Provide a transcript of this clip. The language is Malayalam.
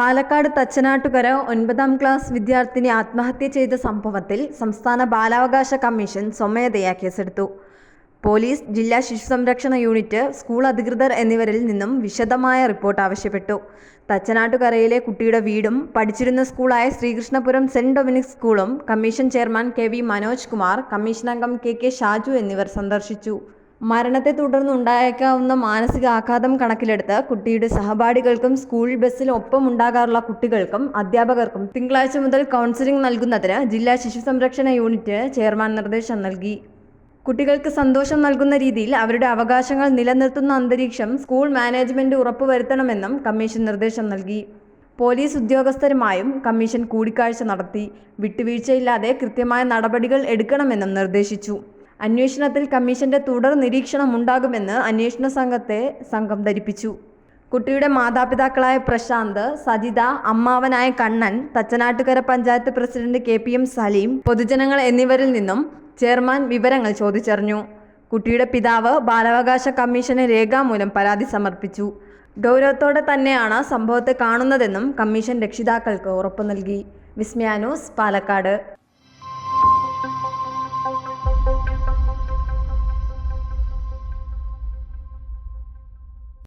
പാലക്കാട് തച്ചനാട്ടുകര 9ാം ക്ലാസ് വിദ്യാർത്ഥിനി ആത്മഹത്യ ചെയ്ത സംഭവത്തിൽ സംസ്ഥാന ബാലാവകാശ കമ്മീഷൻ സ്വമേധയാ കേസെടുത്തു. പോലീസ്, ജില്ലാ ശിശുസംരക്ഷണ യൂണിറ്റ്, സ്കൂൾ അധികൃതർ എന്നിവരിൽ നിന്നും വിശദമായ റിപ്പോർട്ട് ആവശ്യപ്പെട്ടു. തച്ചനാട്ടുകരയിലെ കുട്ടിയുടെ വീടും പഠിച്ചിരുന്ന സ്കൂളായ ശ്രീകൃഷ്ണപുരം സെന്റ് ഡൊമിനിക് സ്കൂളും commission chairman K V. Manoj Kumar, commission അംഗം കെ.കെ. ഷാജു എന്നിവർ സന്ദർശിച്ചു. മരണത്തെ തുടർന്നുണ്ടായേക്കാവുന്ന മാനസിക ആഘാതം കണക്കിലെടുത്ത് കുട്ടിയുടെ സഹപാഠികൾക്കും സ്കൂൾ ബസ്സിൽ ഒപ്പമുണ്ടാകാറുള്ള കുട്ടികൾക്കും അധ്യാപകർക്കും തിങ്കളാഴ്ച മുതൽ കൗൺസിലിംഗ് നൽകുന്നതിന് ജില്ലാ ശിശുസംരക്ഷണ യൂണിറ്റ് ചെയർമാൻ നിർദ്ദേശം നൽകി. കുട്ടികൾക്ക് സന്തോഷം നൽകുന്ന രീതിയിൽ അവരുടെ അവകാശങ്ങൾ നിലനിർത്തുന്ന അന്തരീക്ഷം സ്കൂൾ മാനേജ്മെന്റ് ഉറപ്പുവരുത്തണമെന്നും കമ്മീഷൻ നിർദ്ദേശം നൽകി. പോലീസ് ഉദ്യോഗസ്ഥരുമായും കമ്മീഷൻ കൂടിക്കാഴ്ച നടത്തി. വിട്ടുവീഴ്ചയില്ലാതെ കൃത്യമായ നടപടികൾ എടുക്കണമെന്നും നിർദ്ദേശിച്ചു. അന്വേഷണത്തിൽ കമ്മീഷന്റെ തുടർ നിരീക്ഷണമുണ്ടാകുമെന്ന് അന്വേഷണ സംഘം ധരിപ്പിച്ചു. കുട്ടിയുടെ മാതാപിതാക്കളായ പ്രശാന്ത്, സജിത, അമ്മാവനായ കണ്ണൻ, തച്ചനാട്ടുകര പഞ്ചായത്ത് പ്രസിഡന്റ് KPM സലീം, പൊതുജനങ്ങൾ എന്നിവരിൽ നിന്നും ചെയർമാൻ വിവരങ്ങൾ ചോദിച്ചറിഞ്ഞു. കുട്ടിയുടെ പിതാവ് ബാലാവകാശ കമ്മീഷന് രേഖാമൂലം പരാതി സമർപ്പിച്ചു. ഗൗരവത്തോടെ തന്നെയാണ് സംഭവത്തെ കാണുന്നതെന്നും കമ്മീഷൻ രക്ഷിതാക്കൾക്ക് ഉറപ്പു നൽകി. വിസ്മയ ന്യൂസ്, പാലക്കാട്.